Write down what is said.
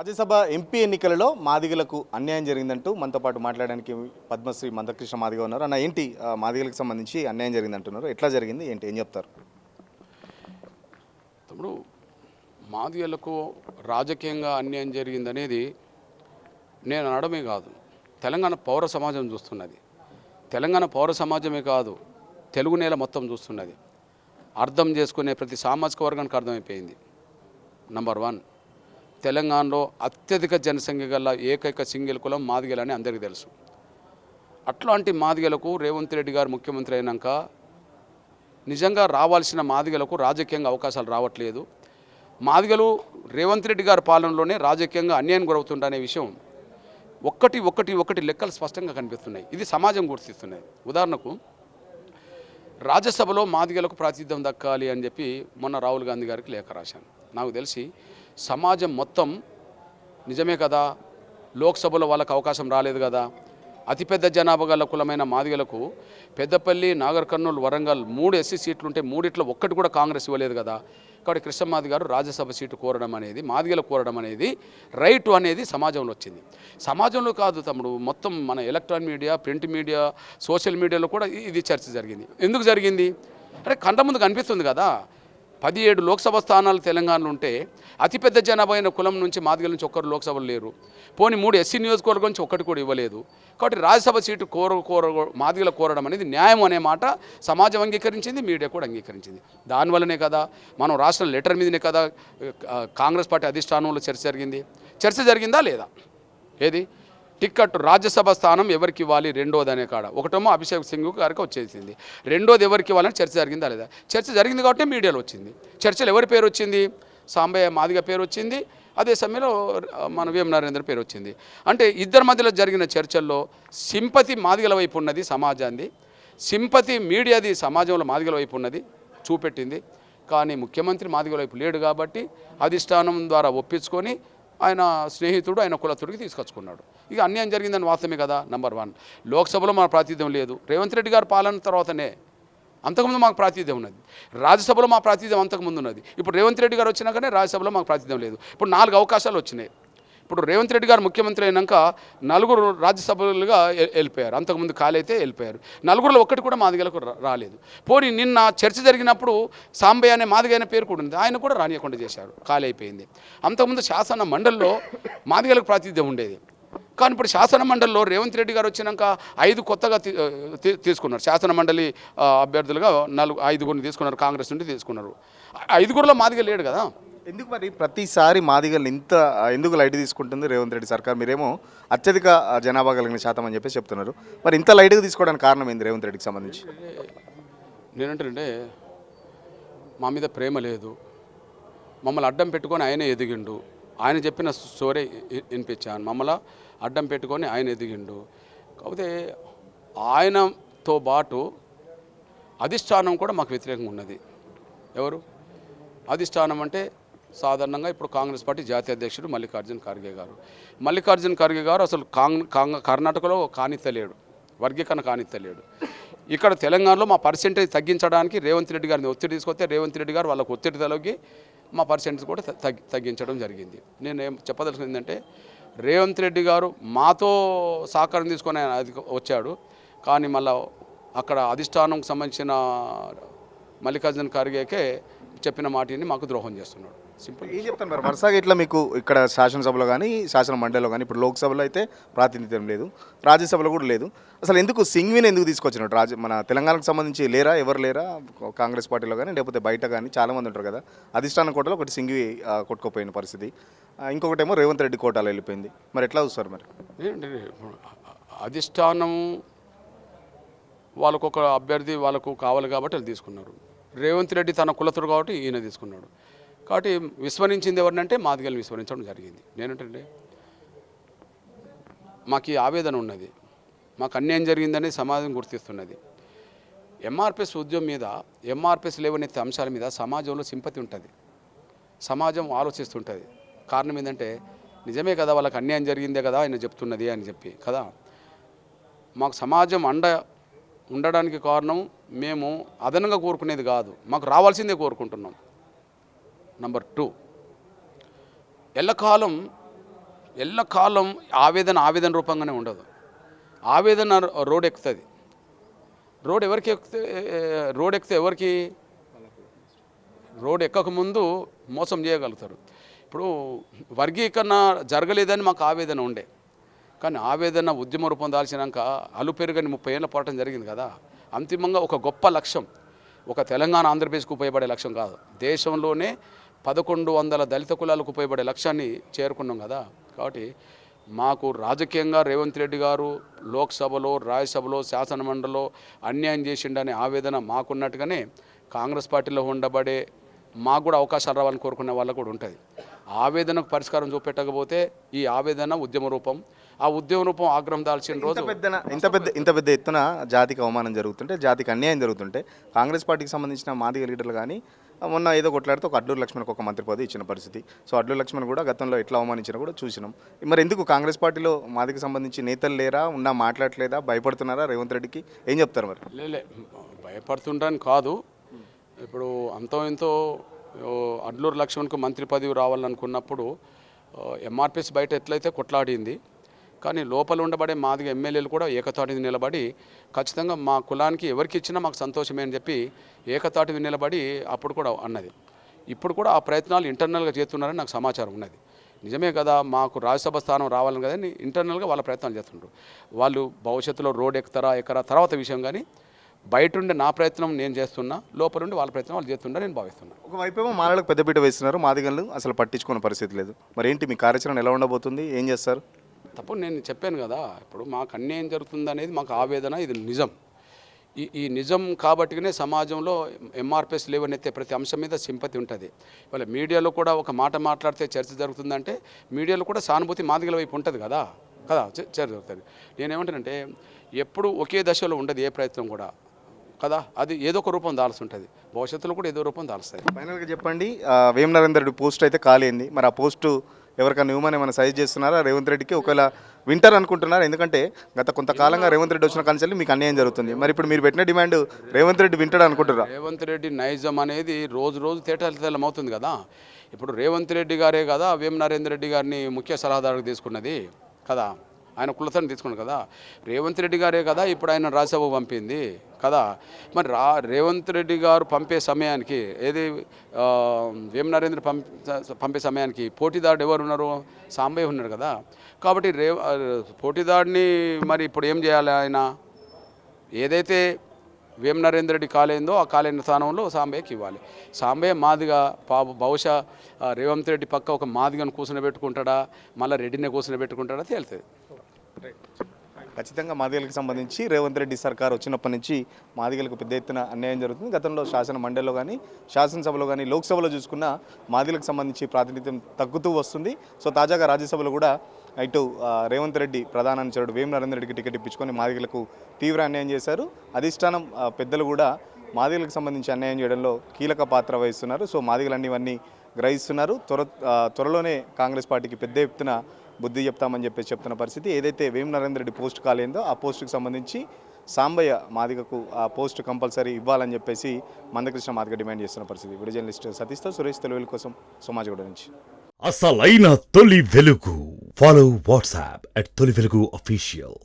Rajya Sabha MP ఎన్నికలలో మాదిగలకు అన్యాయం జరిగిందంటూ మనతో పాటు మాట్లాడడానికి పద్మశ్రీ మందకృష్ణ మాదిగ ఉన్నారు. అన్న ఏంటి మాదిగలకు సంబంధించి అన్యాయం జరిగిందంటున్నారు, ఎట్లా జరిగింది ఏంటి, ఏం చెప్తారు? తమ్ముడు, మాదిగలకు రాజకీయంగా అన్యాయం జరిగిందనేది నేను అనడమే కాదు, తెలంగాణ పౌర సమాజం చూస్తున్నది. తెలంగాణ పౌర సమాజమే కాదు, తెలుగు నేల మొత్తం చూస్తున్నది. అర్థం చేసుకునే ప్రతి సామాజిక వర్గానికి అర్థమైపోయింది. నంబర్ 1, తెలంగాణలో అత్యధిక జనసంఖ్య గల ఏకైక సింగిల్ కులం మాదిగలని అందరికీ తెలుసు. అట్లాంటి మాదిగలకు రేవంత్ రెడ్డి గారు ముఖ్యమంత్రి అయినాక నిజంగా రావాల్సిన మాదిగలకు రాజకీయంగా అవకాశాలు రావట్లేదు. మాదిగలు రేవంత్ రెడ్డి గారి పాలనలోనే రాజకీయంగా అన్యాయం గురవుతుందనే విషయం ఒకటి లెక్కలు స్పష్టంగా కనిపిస్తున్నాయి. ఇది సమాజం గుర్తిస్తున్నాయి. ఉదాహరణకు, రాజ్యసభలో మాదిగలకు ప్రాతినిధ్యం దక్కాలి అని చెప్పి మొన్న రాహుల్ గాంధీ గారికి లేఖ రాశాను. నాకు తెలిసి సమాజం మొత్తం నిజమే కదా, లోక్సభలో వాళ్ళకు అవకాశం రాలేదు కదా, అతిపెద్ద జనాభా గల కులమైన మాదిగలకు పెద్దపల్లి, నాగర్ కర్నూలు, వరంగల్ 3 ఎస్సీ సీట్లుంటే 3 ఒక్కటి కూడా కాంగ్రెస్ ఇవ్వలేదు కదా. కాబట్టి కృష్ణమాది గారు రాజ్యసభ సీటు కోరడం అనేది, మాదిగలు కోరడం అనేది రైట్ అనేది సమాజంలో వచ్చింది. సమాజంలో కాదు తమ్ముడు, మొత్తం మన electronic media, print media, social మీడియాలో కూడా ఇది చర్చ జరిగింది. ఎందుకు జరిగింది అంటే కంట ముందు కనిపిస్తుంది కదా. 17 లోక్సభ స్థానాలు తెలంగాణలో ఉంటే అతిపెద్ద జనాభా అయిన కులం నుంచి మాదిగల నుంచి ఒక్కరు లోక్సభలు లేరు. పోనీ 3 ఎస్సీ నియోజకవర్గం నుంచి ఒక్కటి కూడా ఇవ్వలేదు. కాబట్టి రాజ్యసభ సీటు మాదిగల కోరడం అనేది న్యాయం అనే మాట సమాజం అంగీకరించింది, మీడియా కూడా అంగీకరించింది. దానివల్లనే కదా మనం రాష్ట్రం లెటర్ మీదనే కదా కాంగ్రెస్ పార్టీ అధిష్టానంలో చర్చ జరిగింది. చర్చ జరిగిందా లేదా? ఏది టిక్కెట్ రాజ్యసభ స్థానం ఎవరికి ఇవ్వాలి రెండోది అనే కాడ ఒకటేమో అభిషేక్ సింగ్ గారికి వచ్చేసింది, రెండోది ఎవరికి ఇవ్వాలని చర్చ జరిగిందా లేదా? చర్చ జరిగింది కాబట్టి మీడియాలో వచ్చింది. చర్చలు ఎవరి పేరు వచ్చింది? సాంబయ్య మాదిగ పేరు వచ్చింది. అదే సమయంలో మన వేం నరేంద్ర పేరు వచ్చింది. అంటే ఇద్దరి మధ్యలో జరిగిన చర్చల్లో సింపతి మాదిగల వైపు ఉన్నది సమాజాన్ని, సింపతి మీడియాది సమాజంలో మాదిగల వైపు ఉన్నది చూపెట్టింది. కానీ ముఖ్యమంత్రి మాదిగల వైపు లేడు కాబట్టి అధిష్టానం ద్వారా ఒప్పించుకొని ఆయన స్నేహితుడు, ఆయన కులతుడికి తీసుకొచ్చుకున్నాడు. ఇక అన్యాయం జరిగిందని వాస్తవమే కదా. నంబర్ 1, లోక్సభలో మన ప్రాతినిధ్యం లేదు. రేవంత్ రెడ్డి గారి పాలన తర్వాతనే, అంతకుముందు మాకు ప్రాతినిధ్యం ఉన్నది. రాజ్యసభలో మా ప్రాతినిధ్యం అంతకుముందు ఉన్నది. ఇప్పుడు రేవంత్ రెడ్డి గారు వచ్చినాకనే రాజ్యసభలో మాకు ప్రాతినిధ్యం లేదు. ఇప్పుడు 4 అవకాశాలు వచ్చినాయి. ఇప్పుడు రేవంత్ రెడ్డి గారు ముఖ్యమంత్రి అయినాక 4 రాజ్యసభలుగా వెళ్ళిపోయారు. అంతకుముందు ఖాళీ అయితే వెళ్ళిపోయారు. 4లో ఒక్కటి కూడా మాదిగలకు రాలేదు. పోనీ నిన్న చర్చ జరిగినప్పుడు సాంబయ్య అనే మాదిగ అయిన పేరు కూడా ఉంది, ఆయన కూడా రానియకుండా చేశారు, ఖాళీ అయిపోయింది. అంతకుముందు శాసన మండలిలో మాదిగలకు ప్రాతినిధ్యం ఉండేది. కానీ ఇప్పుడు శాసన మండలిలో రేవంత్ రెడ్డి గారు వచ్చినాక 5 కొత్తగా తీసుకున్నారు. శాసన మండలి అభ్యర్థులుగా 5గురిని తీసుకున్నారు, కాంగ్రెస్ నుండి తీసుకున్నారు. 5గురిలో మాదిగ లేడు కదా. ఎందుకు మరి ప్రతిసారి మాదిగలు ఎందుకు లైట్ తీసుకుంటుంది రేవంత్ రెడ్డి సర్కార్? మీరేమో అత్యధిక జనాభా కలిగిన శాతం అని చెప్పేసి చెప్తున్నారు. మరి ఇంత లైట్గా తీసుకోవడానికి కారణం ఏంది రేవంత్ రెడ్డికి సంబంధించి? నేనంటే మా మీద ప్రేమ లేదు, మమ్మల్ని అడ్డం పెట్టుకొని ఆయనే ఎదిగిండు. ఆయన చెప్పిన స్టోరీ వినిపించాను, మమ్మల్ని అడ్డం పెట్టుకొని ఆయన ఎదిగిండు. కాకపోతే ఆయనతో పాటు అధిష్టానం కూడా మాకు వ్యతిరేకంగా ఉన్నది. ఎవరు అధిష్టానం అంటే సాధారణంగా ఇప్పుడు కాంగ్రెస్ పార్టీ జాతీయ అధ్యక్షుడు మల్లికార్జున ఖర్గే గారు. మల్లికార్జున ఖర్గే గారు అసలు కర్ణాటకలో కానిత్తలేడు, వర్గీకరణ కానిత్తలేడు. ఇక్కడ తెలంగాణలో మా పర్సెంటేజ్ తగ్గించడానికి రేవంత్ రెడ్డి గారిని ఒత్తిడి తీసుకొస్తే రేవంత్ రెడ్డి గారు వాళ్ళకు ఒత్తిడి తొలగి మా పర్సెంటేజ్ కూడా తగ్గించడం జరిగింది. నేను ఏం చెప్పదలుచుకుంది ఏంటంటే, రేవంత్ రెడ్డి గారు మాతో సహకారం తీసుకొని వచ్చాడు. కానీ మళ్ళీ అక్కడ అధిష్టానంకి సంబంధించిన మల్లికార్జున ఖర్గేకే చెప్పిన మాటిని మాకు ద్రోహం చేస్తున్నాడు. సింపుల్. ఏం చెప్తాను మరి వరుసగా ఇట్లా మీకు ఇక్కడ శాసనసభలో కానీ శాసన మండలిలో కానీ, ఇప్పుడు లోక్సభలో అయితే ప్రాతినిధ్యం లేదు, రాజ్యసభలో కూడా లేదు. అసలు ఎందుకు సింగ్విని ఎందుకు తీసుకొచ్చినట్టు? మన తెలంగాణకు సంబంధించి లేరా, ఎవరు లేరా కాంగ్రెస్ పార్టీలో కానీ లేకపోతే బయట కానీ చాలామంది ఉంటారు కదా. అధిష్టానం కోటలో ఒకటి సింగ్వి కొట్టుకోపోయిన పరిస్థితి, ఇంకొకటేమో రేవంత్ రెడ్డి కోటాలో వెళ్ళిపోయింది. మరి ఎట్లా చూస్తారు మరి? అధిష్టానం వాళ్ళకు ఒక అభ్యర్థి వాళ్ళకు కావాలి కాబట్టి వాళ్ళు తీసుకున్నారు. రేవంత్ రెడ్డి తన కులతుడు కాబట్టి ఈయన తీసుకున్నాడు. కాబట్టి విస్మరించింది ఎవరినంటే మాదిగలు విస్మరించడం జరిగింది. నేనంటే మాకు ఈ ఆవేదన ఉన్నది, మాకు అన్యాయం జరిగిందని సమాజం గుర్తిస్తున్నది. ఎంఆర్పిఎస్ ఉద్యమం మీద, ఎంఆర్పిఎస్ లేవనెత్తే అంశాల మీద సమాజంలో సింపతి ఉంటుంది, సమాజం ఆలోచిస్తుంటుంది. కారణం ఏంటంటే నిజమే కదా, వాళ్ళకి అన్యాయం జరిగిందే కదా ఆయన చెప్తున్నది అని చెప్పి కదా. మాకు సమాజం ఉండడానికి కారణం మేము అదనంగా కోరుకునేది కాదు, మాకు రావాల్సిందే కోరుకుంటున్నాం. నంబర్ 2, ఎల్లకాలం ఎల్లకాలం ఆవేదన రూపంగానే ఉండదు. ఆవేదన రోడ్ ఎక్కుతుంది. రోడ్ ఎక్కితే ఎవరికి రోడ్ ఎక్కకముందు మోసం చేయగలుగుతారు. ఇప్పుడు వర్గీకరణ జరగలేదని మాకు ఆవేదన ఉండే, కానీ ఆవేదన ఉద్యమ రూపం దాల్చినాక అలుపెరుగని 30 ఏళ్ళ పోరాటం జరిగింది కదా. అంతిమంగా ఒక గొప్ప లక్ష్యం, ఒక తెలంగాణ ఆంధ్రప్రదేశ్కు ఉపయోగపడే లక్ష్యం కాదు, దేశంలోనే 1100 దళిత కులాలకు ఉపయోగపడే లక్ష్యాన్ని చేరుకున్నాం కదా. కాబట్టి మాకు రాజకీయంగా రేవంత్ రెడ్డి గారు లోక్సభలో, రాజ్యసభలో, శాసనమండలిలో అన్యాయం చేసిండనే ఆవేదన మాకున్నట్టుగానే కాంగ్రెస్ పార్టీలో ఉండబడే మాకు కూడా అవకాశాలు రావాలని కోరుకునే వాళ్ళకు కూడా ఉంటుంది. ఆవేదనకు పరిష్కారం చూపెట్టకపోతే ఈ ఆవేదన ఉద్యమ రూపం, ఆ ఉద్యమ రూపం ఆగ్రహం దాల్చిన రోజు ఇంత పెద్ద ఎత్తున జాతికి అవమానం జరుగుతుంటే, జాతికి అన్యాయం జరుగుతుంటే కాంగ్రెస్ పార్టీకి సంబంధించిన మాదిగ లీడర్లు కానీ మొన్న ఏదో కొట్లాడితే ఒక అడ్లూరు లక్ష్మణ్కి ఒక మంత్రి పదవి ఇచ్చిన పరిస్థితి. సో అడ్లూరు లక్ష్మణ్ కూడా గతంలో ఎట్లా అవమానించినా కూడా చూసినాం. మరి ఎందుకు కాంగ్రెస్ పార్టీలో మాదిగకి సంబంధించి నేతలు లేరా, ఉన్నా మాట్లాడలేదా, భయపడుతున్నారా రేవంత్ రెడ్డికి? ఏం చెప్తారు మరి? లేలే, భయపడుతుంటాను కాదు. ఇప్పుడు అంతో ఎంతో అడ్లూరు లక్ష్మణ్కు మంత్రి పదవి రావాలనుకున్నప్పుడు ఎంఆర్పిఎస్ బయట ఎట్లయితే కొట్లాడింది, కానీ లోపల ఉండబడే మాదిగ ఎమ్మెల్యేలు కూడా ఏకతాటి నిలబడి ఖచ్చితంగా మా కులానికి ఎవరికి ఇచ్చినా మాకు సంతోషమే అని చెప్పి ఏకతాటి నిలబడి అప్పుడు కూడా అన్నది. ఇప్పుడు కూడా ఆ ప్రయత్నాలు ఇంటర్నల్గా చేస్తున్నారని నాకు సమాచారం ఉన్నది. నిజమే కదా, మాకు రాజ్యసభ స్థానం రావాలని కదా ఇంటర్నల్గా వాళ్ళ ప్రయత్నాలు చేస్తుంటారు. వాళ్ళు భవిష్యత్తులో రోడ్ ఎక్కరా తర్వాత విషయం, కానీ బయట ఉండే నా ప్రయత్నం నేను చేస్తున్నా, లోపల ఉండి వాళ్ళ ప్రయత్నం వాళ్ళు చేస్తున్నా నేను భావిస్తున్నాను. ఒకవైపేమో మాలలకు పెద్దపీట వేస్తున్నారు, మాదిగలు అసలు పట్టించుకునే పరిస్థితి లేదు. మరి ఏంటి మీ కార్యాచరణ ఎలా ఉండబోతుంది, ఏం చేస్తారు? తప్పుడు నేను చెప్పాను కదా, ఇప్పుడు మాకు అన్యాయం జరుగుతుంది అనేది మాకు ఆవేదన, ఇది నిజం. ఈ నిజం కాబట్టినే సమాజంలో ఎంఆర్పిఎస్ లేవనెత్తే ప్రతి అంశం మీద సింపతి ఉంటుంది. ఇవాళ మీడియాలో కూడా ఒక మాట మాట్లాడితే చర్చ జరుగుతుందంటే మీడియాలో కూడా సానుభూతి మాదిగల వైపు ఉంటుంది కదా చర్చ జరుగుతుంది. నేనేమంటానంటే ఎప్పుడు ఒకే దశలో ఉండదు ఏ ప్రయత్నం కూడా కదా, అది ఏదో ఒక రూపం దాల్స్తుంటుంది, భవిష్యత్తులో కూడా ఏదో రూపం దాల్స్తుంది. ఫైనల్గా చెప్పండి, వేం నరేందర్ రెడ్డి పోస్ట్ అయితే ఖాళీ అయింది, మరి ఆ పోస్టు ఎవరికైనా ఇవ్వమని ఏమైనా సజెస్ట్ చేస్తున్నారా రేవంత్ రెడ్డికి? ఒకవేళ వింటర్ అనుకుంటున్నారు, ఎందుకంటే గత కొంతకాలంగా రేవంత్ రెడ్డి వచ్చిన కాంచెల్లి మీకు అన్యాయం జరుగుతుంది. మరి ఇప్పుడు మీరు పెట్టిన డిమాండ్ రేవంత్ రెడ్డి వింటాడు అనుకుంటున్నారా? రేవంత్ రెడ్డి నైజం అనేది రోజు తేటతెల్లం అవుతుంది కదా. ఇప్పుడు రేవంత్ రెడ్డి గారే కదా వేం నరేందర్ రెడ్డి గారిని ముఖ్య సలహాదారుగా తీసుకున్నది కదా, ఆయన కులతను తీసుకున్నాడు కదా. రేవంత్ రెడ్డి గారే కదా ఇప్పుడు ఆయన రాజ్యసభకు పంపింది కదా. మరి రేవంత్ రెడ్డి గారు పంపే సమయానికి ఏది వేం నరేంద్ర పంపే సమయానికి పోటీదారుడు ఎవరు ఉన్నారు? సాంబయ్య ఉన్నాడు కదా. కాబట్టి పోటీదారుని మరి ఇప్పుడు ఏం చేయాలి? ఆయన ఏదైతే వేం నరేందర్ రెడ్డి కాలేందో ఆ కాలేని స్థానంలో సాంబయ్యకి ఇవ్వాలి. సాంబయ్య మాదిగా బహుశా రేవంత్ రెడ్డి పక్క ఒక మాదిగను కూర్చుని పెట్టుకుంటాడా, మళ్ళీ రెడ్డిని కూర్చుని పెట్టుకుంటాడా తేలుతుంది. ఖచ్చితంగా మాదిగలకు సంబంధించి రేవంత్ రెడ్డి సర్కార్ వచ్చినప్పటి నుంచి మాదిగలకు పెద్ద ఎత్తున అన్యాయం జరుగుతుంది. గతంలో శాసన మండలిలో కానీ, శాసనసభలో కానీ, లోక్సభలో చూసుకున్న మాదిగలకు సంబంధించి ప్రాతినిధ్యం తగ్గుతూ వస్తుంది. సో తాజాగా రాజ్యసభలో కూడా ఇటు రేవంత్ రెడ్డి ప్రధాన అనుచరుడు వేం నరేందర్ రెడ్డికి టికెట్ ఇప్పించుకొని మాదిగలకు తీవ్ర అన్యాయం చేశారు. అధిష్టానం పెద్దలు కూడా మాదిగలకు సంబంధించి అన్యాయం చేయడంలో కీలక పాత్ర వహిస్తున్నారు. సో మాదిగలన్నీ ఇవన్నీ గ్రహిస్తున్నారు. త్వరలోనే కాంగ్రెస్ పార్టీకి పెద్ద ఎత్తున బుద్ధి చెప్తామని చెప్పేసి చెప్తున్న పరిస్థితి. ఏదైతే వేం నరేందర్ రెడ్డి పోస్ట్ కాలేందో ఆ పోస్టుకు సంబంధించి సాంబయ్య మాదిగకు ఆ పోస్ట్ కంపల్సరీ ఇవ్వాలని చెప్పేసి మందకృష్ణ మాదిగ డిమాండ్ చేస్తున్న పరిస్థితి. వీడియో జర్నలిస్ట్ సతీష్తో సురేష్, తెలుగు కోసం, సమాజగూడ నుంచి. అసలైన తొలి వెలుగు. ఫాలో వాట్సాప్ @తొలి వెలుగు official.